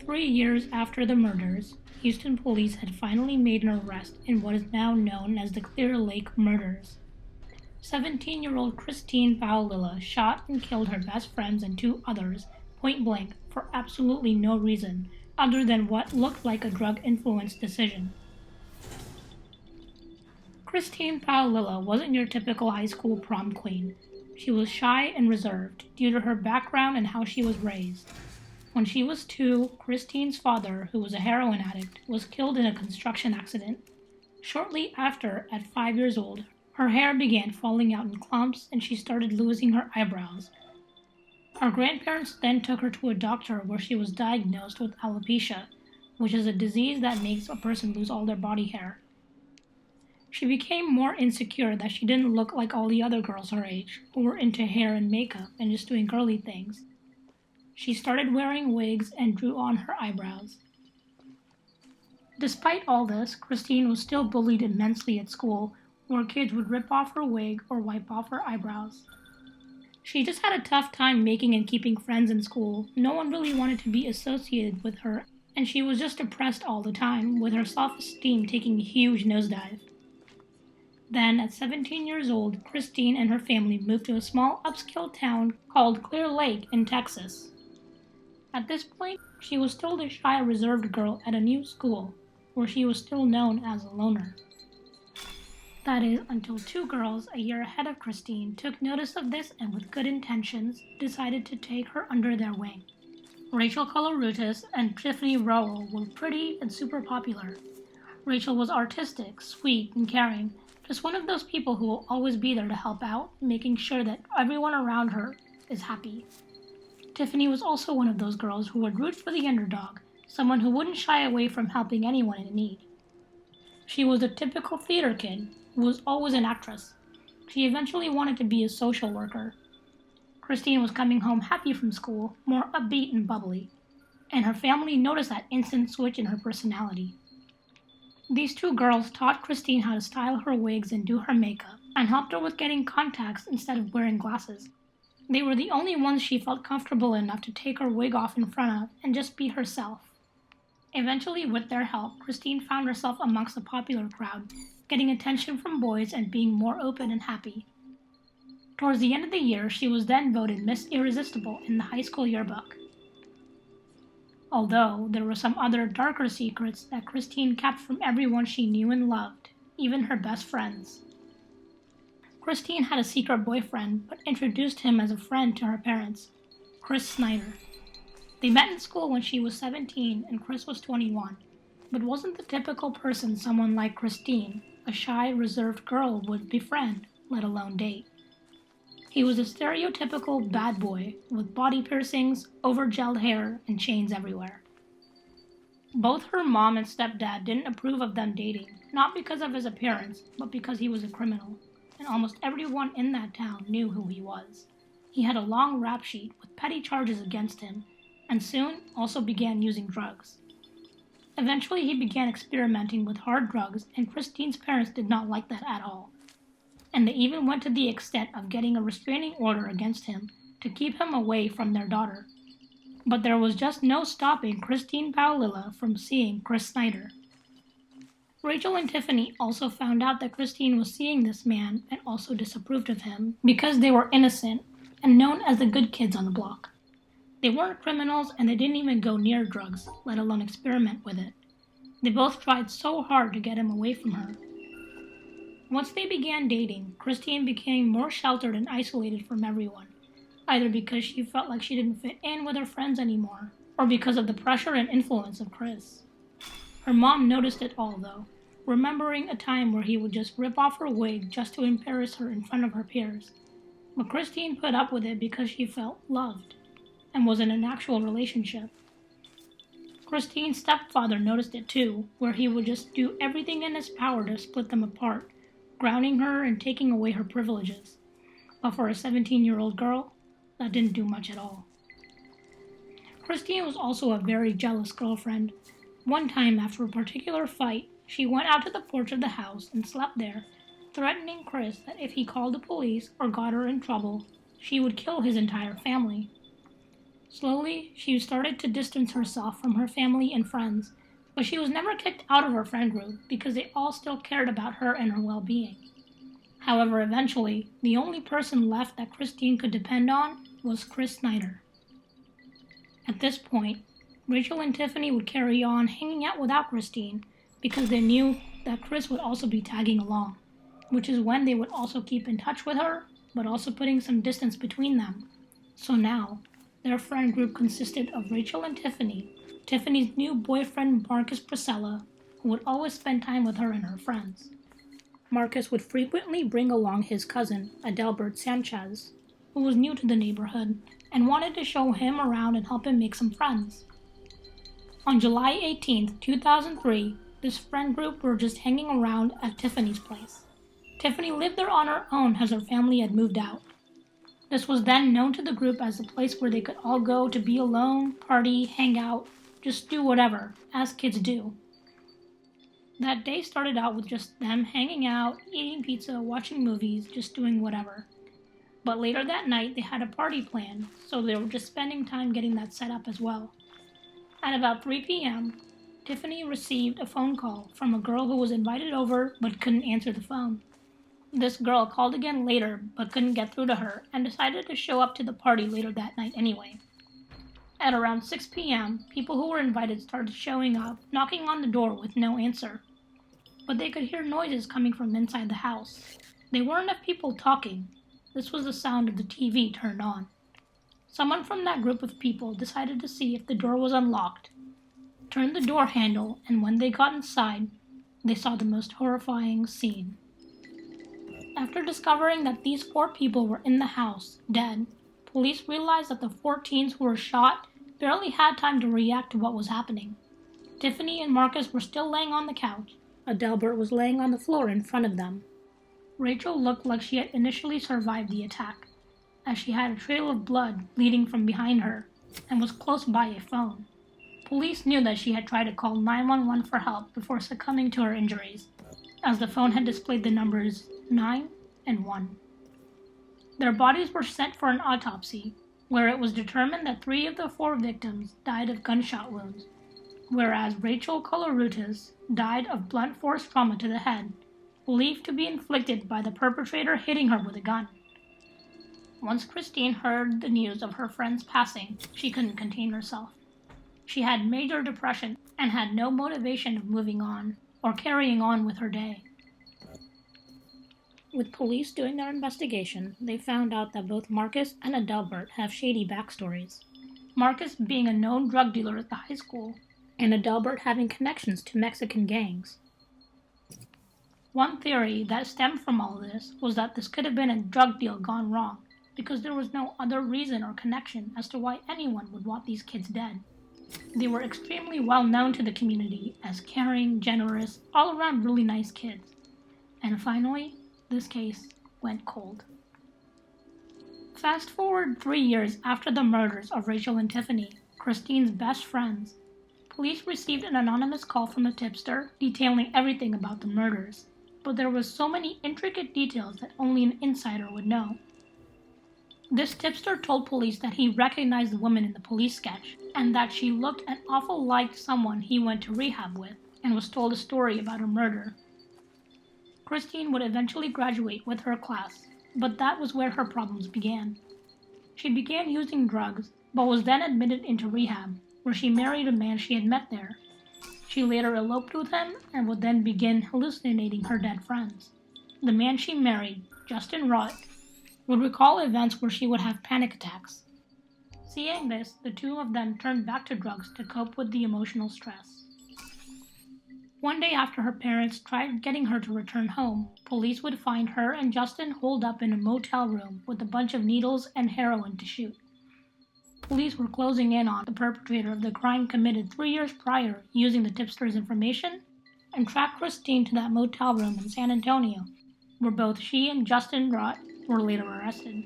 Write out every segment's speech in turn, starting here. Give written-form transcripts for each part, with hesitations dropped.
3 years after the murders, Houston police had finally made an arrest in what is now known as the Clear Lake murders. 17-year-old Christine Paolilla shot and killed her best friends and 2 others point blank for absolutely no reason other than what looked like a drug-influenced decision. Christine Paolilla wasn't your typical high school prom queen. She was shy and reserved due to her background and how she was raised. When she was 2, Christine's father, who was a heroin addict, was killed in a construction accident. Shortly after, at 5 years old, her hair began falling out in clumps and she started losing her eyebrows. Her grandparents then took her to a doctor where she was diagnosed with alopecia, which is a disease that makes a person lose all their body hair. She became more insecure that she didn't look like all the other girls her age, who were into hair and makeup and just doing girly things. She started wearing wigs and drew on her eyebrows. Despite all this, Christine was still bullied immensely at school, where kids would rip off her wig or wipe off her eyebrows. She just had a tough time making and keeping friends in school. No one really wanted to be associated with her, and she was just depressed all the time, with her self-esteem taking a huge nosedive. Then, at 17 years old, Christine and her family moved to a small upscale town called Clear Lake in Texas. At this point, she was still the shy, reserved girl at a new school, where she was still known as a loner. That is, until 2 girls a year ahead of Christine took notice of this and with good intentions decided to take her under their wing. Rachel Colorutis and Tiffany Rowell were pretty and super popular. Rachel was artistic, sweet, and caring, just one of those people who will always be there to help out, making sure that everyone around her is happy. Tiffany was also one of those girls who would root for the underdog, someone who wouldn't shy away from helping anyone in need. She was a typical theater kid who was always an actress. She eventually wanted to be a social worker. Christine was coming home happy from school, more upbeat and bubbly, and her family noticed that instant switch in her personality. These 2 girls taught Christine how to style her wigs and do her makeup, and helped her with getting contacts instead of wearing glasses. They were the only ones she felt comfortable enough to take her wig off in front of and just be herself. Eventually, with their help, Christine found herself amongst a popular crowd, getting attention from boys and being more open and happy. Towards the end of the year, she was then voted Miss Irresistible in the high school yearbook. Although there were some other darker secrets that Christine kept from everyone she knew and loved, even her best friends. Christine had a secret boyfriend, but introduced him as a friend to her parents, Chris Snyder. They met in school when she was 17 and Chris was 21, but wasn't the typical person someone like Christine, a shy, reserved girl, would befriend, let alone date. He was a stereotypical bad boy with body piercings, over-gelled hair, and chains everywhere. Both her mom and stepdad didn't approve of them dating, not because of his appearance, but because he was a criminal, and almost everyone in that town knew who he was. He had a long rap sheet with petty charges against him, and soon also began using drugs. Eventually he began experimenting with hard drugs, and Christine's parents did not like that at all. And they even went to the extent of getting a restraining order against him to keep him away from their daughter. But there was just no stopping Christine Paolilla from seeing Chris Snyder. Rachel and Tiffany also found out that Christine was seeing this man and also disapproved of him because they were innocent and known as the good kids on the block. They weren't criminals and they didn't even go near drugs, let alone experiment with it. They both tried so hard to get him away from her. Once they began dating, Christine became more sheltered and isolated from everyone, either because she felt like she didn't fit in with her friends anymore, or because of the pressure and influence of Chris. Her mom noticed it all, though, remembering a time where he would just rip off her wig just to embarrass her in front of her peers. But Christine put up with it because she felt loved, and was in an actual relationship. Christine's stepfather noticed it too, where he would just do everything in his power to split them apart, grounding her and taking away her privileges. But for a 17-year-old girl, that didn't do much at all. Christine was also a very jealous girlfriend. One time, after a particular fight, she went out to the porch of the house and slept there, threatening Chris that if he called the police or got her in trouble, she would kill his entire family. Slowly, she started to distance herself from her family and friends, but she was never kicked out of her friend group because they all still cared about her and her well-being. However, eventually, the only person left that Christine could depend on was Chris Snyder. At this point, Rachel and Tiffany would carry on hanging out without Christine because they knew that Chris would also be tagging along, which is when they would also keep in touch with her, but also putting some distance between them. So now, their friend group consisted of Rachel and Tiffany, Tiffany's new boyfriend Marcus Priscilla, who would always spend time with her and her friends. Marcus would frequently bring along his cousin, Adelbert Sanchez, who was new to the neighborhood and wanted to show him around and help him make some friends. On July 18, 2003, this friend group were just hanging around at Tiffany's place. Tiffany lived there on her own as her family had moved out. This was then known to the group as a place where they could all go to be alone, party, hang out, just do whatever, as kids do. That day started out with just them hanging out, eating pizza, watching movies, just doing whatever. But later that night, they had a party planned, so they were just spending time getting that set up as well. At about 3 p.m., Tiffany received a phone call from a girl who was invited over but couldn't answer the phone. This girl called again later but couldn't get through to her and decided to show up to the party later that night anyway. At around 6 p.m., people who were invited started showing up, knocking on the door with no answer. But they could hear noises coming from inside the house. They weren't enough people talking. This was the sound of the TV turned on. Someone from that group of people decided to see if the door was unlocked, turned the door handle, and when they got inside, they saw the most horrifying scene. After discovering that these 4 people were in the house, dead, police realized that the 4 teens who were shot barely had time to react to what was happening. Tiffany and Marcus were still laying on the couch. Adelbert was laying on the floor in front of them. Rachel looked like she had initially survived the attack, as she had a trail of blood leading from behind her and was close by a phone. Police knew that she had tried to call 911 for help before succumbing to her injuries, as the phone had displayed the numbers 9 and 1. Their bodies were sent for an autopsy, where it was determined that 3 of the 4 victims died of gunshot wounds, whereas Rachel Colorutis died of blunt force trauma to the head, believed to be inflicted by the perpetrator hitting her with a gun. Once Christine heard the news of her friend's passing, she couldn't contain herself. She had major depression and had no motivation of moving on or carrying on with her day. With police doing their investigation, they found out that both Marcus and Adelbert have shady backstories. Marcus being a known drug dealer at the high school, and Adelbert having connections to Mexican gangs. One theory that stemmed from all this was that this could have been a drug deal gone wrong, because there was no other reason or connection as to why anyone would want these kids dead. They were extremely well known to the community as caring, generous, all around really nice kids. And finally, this case went cold. Fast forward 3 years after the murders of Rachel and Tiffany, Christine's best friends, police received an anonymous call from a tipster detailing everything about the murders, but there were so many intricate details that only an insider would know. This tipster told police that he recognized the woman in the police sketch and that she looked an awful like someone he went to rehab with and was told a story about her murder. Christine would eventually graduate with her class, but that was where her problems began. She began using drugs, but was then admitted into rehab, where she married a man she had met there. She later eloped with him and would then begin hallucinating her dead friends. The man she married, Justin Rott, would recall events where she would have panic attacks. Seeing this, the 2 of them turned back to drugs to cope with the emotional stress. One day after her parents tried getting her to return home, police would find her and Justin holed up in a motel room with a bunch of needles and heroin to shoot. Police were closing in on the perpetrator of the crime committed 3 years prior using the tipster's information and tracked Christine to that motel room in San Antonio, where both she and Justin Rott were later arrested.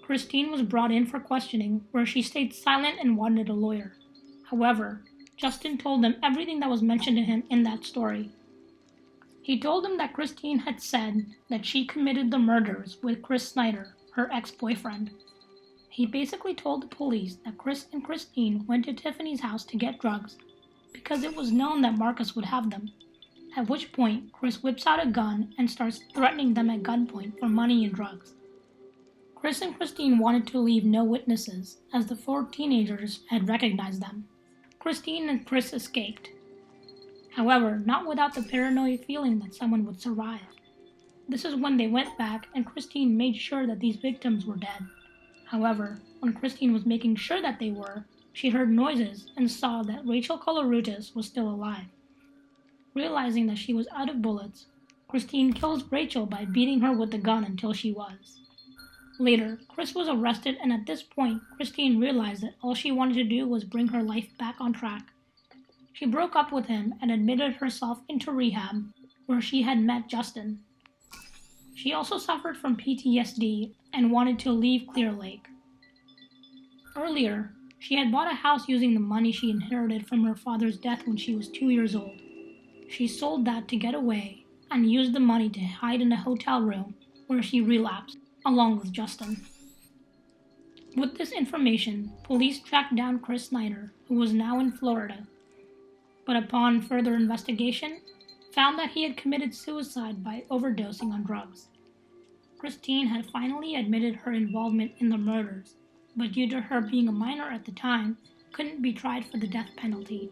Christine was brought in for questioning, where she stayed silent and wanted a lawyer. However, Justin told them everything that was mentioned to him in that story. He told them that Christine had said that she committed the murders with Chris Snyder, her ex-boyfriend. He basically told the police that Chris and Christine went to Tiffany's house to get drugs because it was known that Marcus would have them, at which point Chris whips out a gun and starts threatening them at gunpoint for money and drugs. Chris and Christine wanted to leave no witnesses, as the 4 teenagers had recognized them. Christine and Chris escaped. However, not without the paranoid feeling that someone would survive. This is when they went back and Christine made sure that these victims were dead. However, when Christine was making sure that they were, she heard noises and saw that Rachel Colorutis was still alive. Realizing that she was out of bullets, Christine kills Rachel by beating her with the gun until she was. Later, Chris was arrested, and at this point, Christine realized that all she wanted to do was bring her life back on track. She broke up with him and admitted herself into rehab, where she had met Justin. She also suffered from PTSD and wanted to leave Clear Lake. Earlier, she had bought a house using the money she inherited from her father's death when she was 2 years old. She sold that to get away and used the money to hide in a hotel room where she relapsed, along with Justin. With this information, police tracked down Chris Snyder, who was now in Florida, but upon further investigation, found that he had committed suicide by overdosing on drugs. Christine had finally admitted her involvement in the murders, but due to her being a minor at the time, couldn't be tried for the death penalty.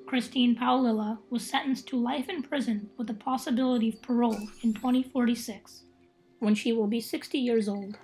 Christine Paolilla was sentenced to life in prison with the possibility of parole in 2046, when she will be 60 years old.